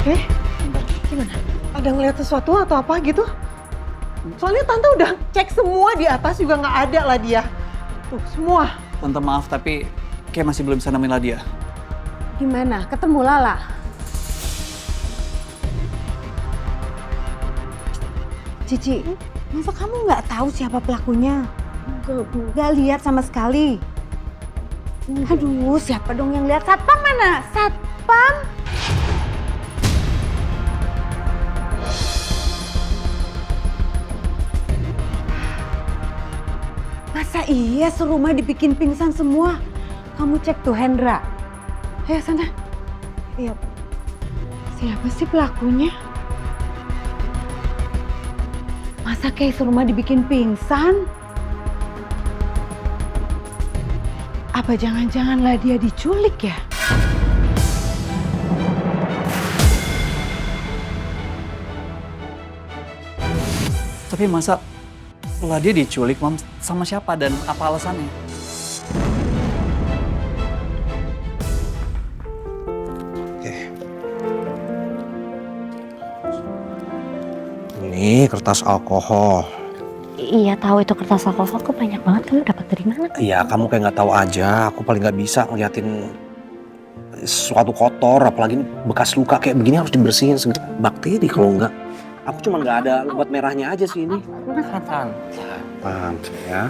Gimana? Ada ngeliat sesuatu atau apa gitu? Soalnya tante udah cek semua di atas juga nggak ada lah dia. Tuh semua. Tante maaf tapi kayak masih belum bisa nemuin Ladia. Gimana? Ketemu Lala? Cici, masa kamu nggak tahu siapa pelakunya? Nggak lihat sama sekali. Aduh, siapa dong yang lihat? Satpam mana? Satpam? Masa iya serumah dibikin pingsan semua? Kamu cek tuh Hendra. Ayo sana. Iya. Siapa sih pelakunya? Masa kayak serumah dibikin pingsan? Apa jangan-janganlah dia diculik ya? Tapi masa Ladia diculik, Mam, sama siapa dan apa alasannya? Ini kertas alkohol. Iya tahu itu kertas alkohol kok banyak banget, kamu dapat dari mana? Iya, kamu kayak nggak tahu aja. Aku paling nggak bisa ngeliatin sesuatu kotor, apalagi bekas luka kayak begini harus dibersihin bakteri kalau nggak. Aku cuma nggak ada obat merahnya aja sih ini. Paham ya.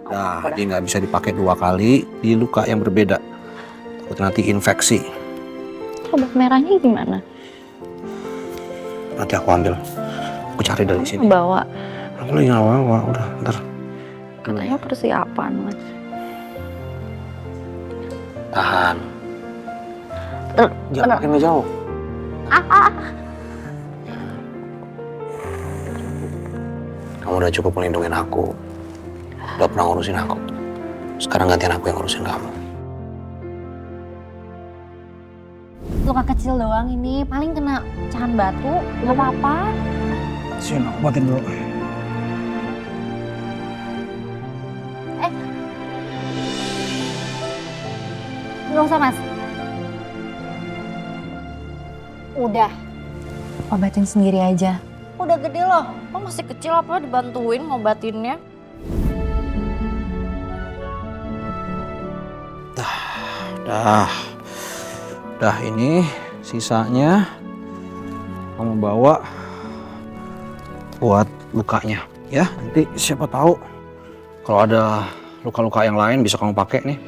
Nah, dia nggak bisa dipakai 2 kali di luka yang berbeda. Takut nanti infeksi. Obat merahnya gimana? Nanti aku ambil. Aku cari dari sini. Bawa. Aku lagi nggak bawa, udah ntar. Katanya persiapan, Mas. Tahan. Jangan makin ngejauh. Kamu udah cukup melindungi aku. Udah pernah ngurusin aku. Sekarang gantian aku yang ngurusin kamu. Luka kecil doang ini, paling kena pecahan batu, nggak apa-apa. Sini, aku buatin dulu. Nggak usah, Mas. Udah. Obatin sendiri aja. Udah gede loh, kok masih kecil apa dibantuin ngobatinnya? Dah ini sisanya kamu bawa buat lukanya ya. Nanti siapa tahu kalau ada luka-luka yang lain bisa kamu pakai nih.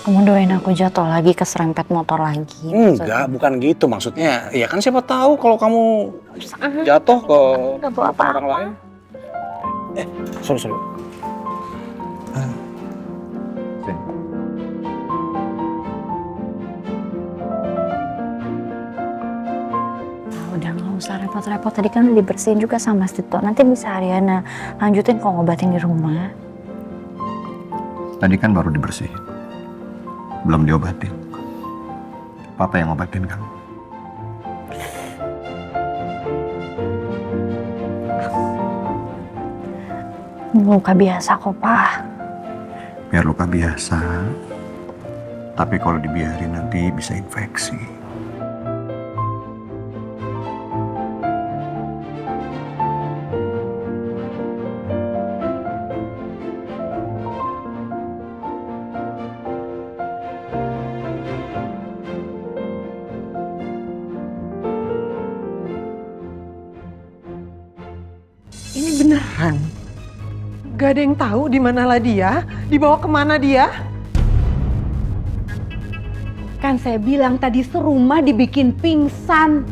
Kamu doain aku jatuh lagi keserempet motor lagi. Enggak, bukan gitu maksudnya. Ya kan siapa tahu kalau kamu jatuh ke Nggak bawa apa-apa. orang lain. Sorry. Udah nggak usah repot-repot, tadi kan udah dibersihin juga sama Mas Tito. Nanti bisa Ariana lanjutin kok ngobatin di rumah. Tadi kan baru dibersihin. Belum diobatin. Papa yang ngobatin kamu. Luka biasa kok, Pak. Biar luka biasa. Tapi kalau dibiarin nanti bisa infeksi. Ini beneran? Gak ada yang tahu di manalah dia, dibawa kemana dia? Kan saya bilang tadi serumah dibikin pingsan.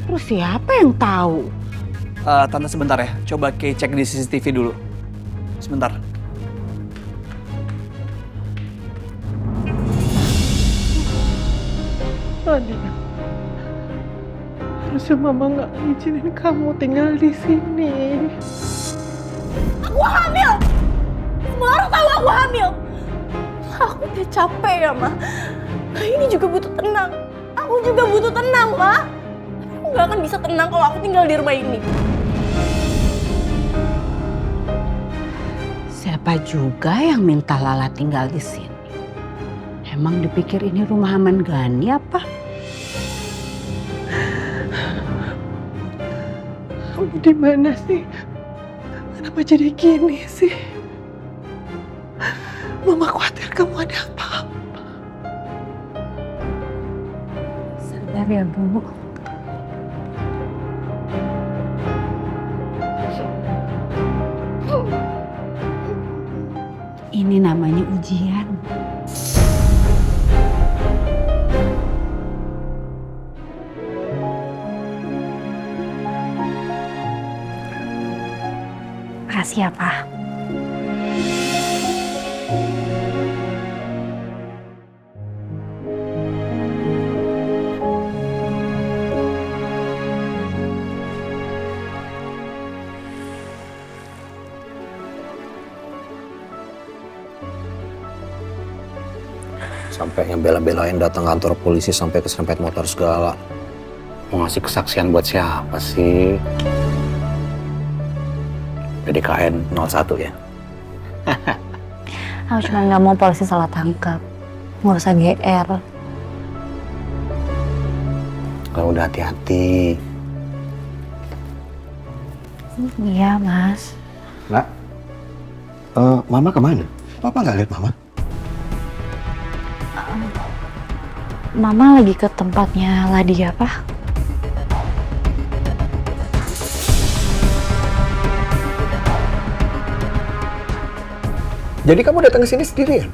Terus siapa yang tahu? Tante sebentar ya, coba cek di CCTV dulu. Sebentar. Nadia, harusnya mama nggak izinin kamu tinggal di sini. Aku hamil! Semua orang tahu aku hamil. Aku udah capek ya, Ma. Ini juga butuh tenang. Aku juga butuh tenang, Ma. Aku nggak akan bisa tenang kalau aku tinggal di rumah ini. Siapa Siapa juga yang minta Lala tinggal di sini? Emang dipikir ini rumah aman Gani apa? Kamu di mana sih? Kenapa jadi gini sih? Mama khawatir kamu ada apa-apa. Sabar ya, Bu. Ini namanya ujian. Makasih ya, Pak. Sampai yang bela-belain datang kantor polisi sampai keserempet motor segala. Mau ngasih kesaksian buat siapa sih? PDKN 01 ya? Aku cuma nggak mau polisi salah tangkap. Nggak usah GR. Kalau udah hati-hati. Iya, Mas. Nak, Mama kemana? Papa nggak lihat Mama? Mama lagi ke tempatnya Ladia, Pak. Jadi kamu datang ke sini sendirian?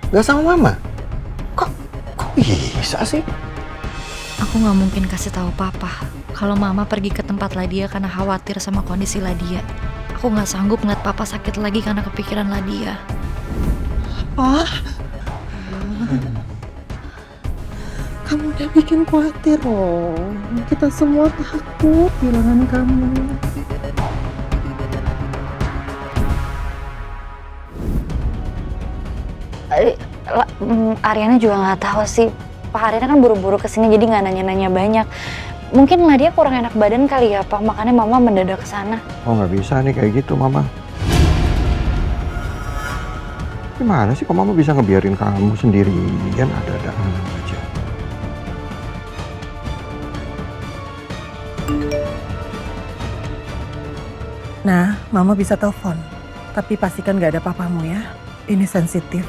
Gak sama Mama? Kok bisa sih? Aku nggak mungkin kasih tahu Papa kalau Mama pergi ke tempat Ladia karena khawatir sama kondisi Ladia. Aku nggak sanggup ngeliat Papa sakit lagi karena kepikiran Ladia. Pak, kamu udah bikin khawatir loh. Kita semua takut kehilangan kamu. Ariana juga nggak tahu sih. Pak Ariana kan buru-buru kesini jadi nggak nanya-nanya banyak. Mungkin Ladia kurang enak badan kali ya, Pak. Makanya Mama mendadak ke sana. Oh nggak bisa nih kayak gitu Mama. Gimana sih kok Mama bisa ngebiarin kamu sendirian ada-ada aja? Nah, Mama bisa telepon. Tapi pastikan gak ada papamu ya. Ini sensitif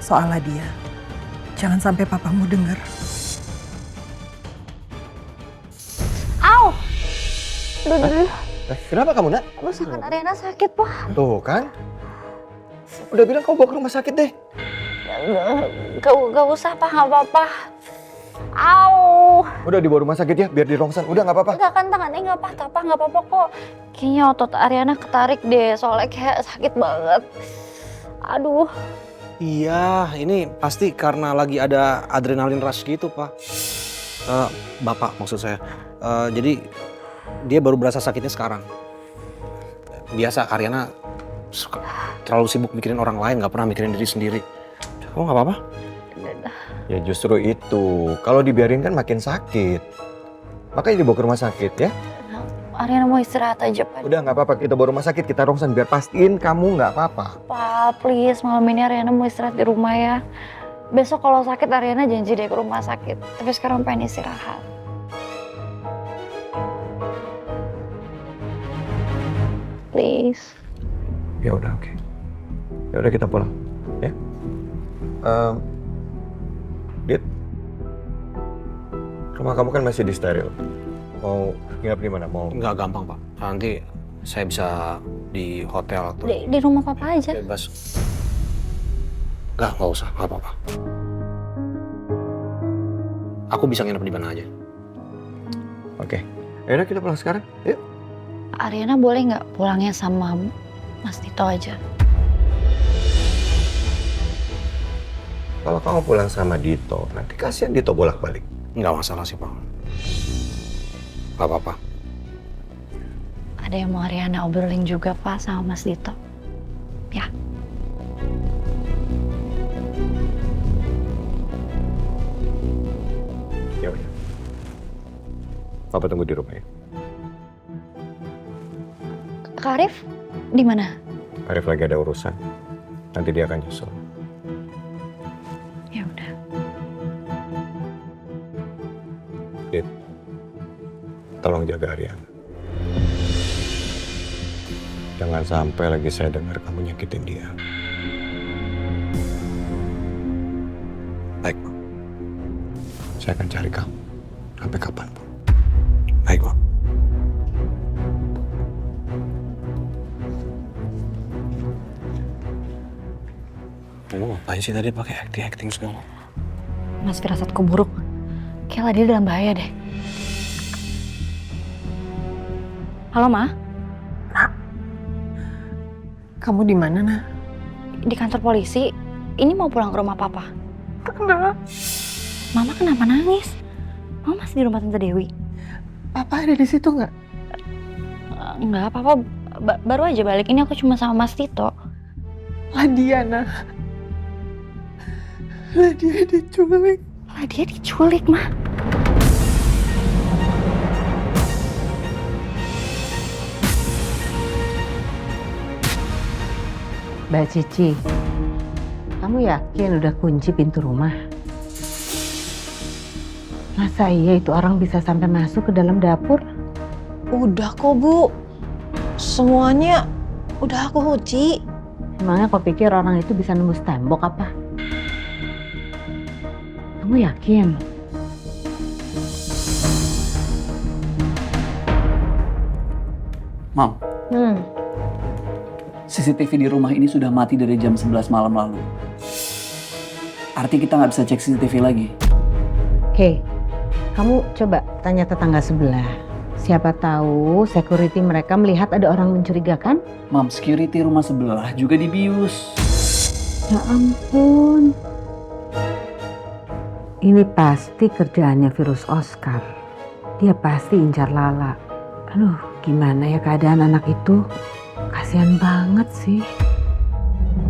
soal Ladia. Jangan sampai papamu dengar. Au! Duh. Kenapa kamu Nak? Tangan Ariana sakit, Pak. Tuh kan? Udah bilang kau bawa ke rumah sakit deh. Gak usah, Pak. Nggak apa-apa. Au! Udah dibawa rumah sakit ya, biar dirongsan. Udah nggak apa-apa. Enggak kan tangannya nggak patah, Pak. Nggak apa-apa kok. Kayaknya otot Ariana ketarik deh, soalnya kayak sakit banget. Aduh. Iya, ini pasti karena lagi ada adrenalin rush gitu, Pak. Bapak maksud saya. Jadi dia baru berasa sakitnya sekarang. Biasa Ariana terlalu sibuk mikirin orang lain, nggak pernah mikirin diri sendiri. Kamu nggak apa-apa? Ya justru itu. Kalau dibiarin kan makin sakit. Makanya dibawa ke rumah sakit ya. Ariana mau istirahat aja, Pak. Udah nggak apa-apa, kita bawa rumah sakit, kita rongsan biar pastiin kamu nggak apa-apa. Pak, please malam ini Ariana mau istirahat di rumah ya. Besok kalau sakit Ariana janji deh ke rumah sakit. Tapi sekarang pengen istirahat. Please. Ya udah oke. Ya udah kita pulang ya. Dit, rumah kamu kan masih di steril. Mau nginap di mana? Mau? Nggak gampang, Pak. Nanti saya bisa di hotel atau Di rumah Papa aja. bebas. Nggak usah, nggak apa-apa. Aku bisa nginep di mana aja. Oke. Ya udah kita pulang sekarang. Yuk. Ariana boleh nggak pulangnya sama Mas Tito aja? Kalau kamu pulang sama Dito, nanti kasihan Dito bolak-balik. Nggak masalah sih, Pak. Nggak apa-apa. Ada yang mau Ariana obrolin juga, Pak, sama Mas Dito. Ya. Ya udah. Papa tunggu di rumah ya. Kak Arif, Di mana? Arif lagi ada urusan. Nanti dia akan nyusul. Ya udah. Dit, tolong jaga Aryan. Jangan sampai lagi saya dengar kamu nyakitin dia. Baik, Mam. Saya akan cari kamu sampai kapanpun. Baik, Mam. Kamu ngapain sih tadi pakai acting segala? Mas, firasatku buruk. Kayaknya dia dalam bahaya deh. Halo, Ma? Kamu di mana, Nah? Di kantor polisi. Ini mau pulang ke rumah Papa. Kenapa? Mama kenapa nangis? Mama masih di rumah Tante Dewi. Papa ada di situ nggak? Enggak, Papa baru aja balik. Ini aku cuma sama Mas Tito. Ladia, Nah. Ladia diculik. Dia diculik, Ma. Mbak Cici, kamu yakin udah kunci pintu rumah? Masa iya itu orang bisa sampai masuk ke dalam dapur? Udah kok, Bu. Semuanya udah aku kunci. Emangnya kau pikir orang itu bisa nembus tembok apa? Kamu yakin? Mam, CCTV di rumah ini sudah mati dari jam 11 malam lalu. Arti kita nggak bisa cek CCTV lagi. Oke, kamu coba tanya tetangga sebelah. Siapa tahu security mereka melihat ada orang mencurigakan? Mam, security rumah sebelah juga dibius. Ya ampun. Ini pasti kerjaannya virus Oscar. Dia pasti incar Lala. Aduh, gimana ya keadaan anak itu? Kasihan banget sih.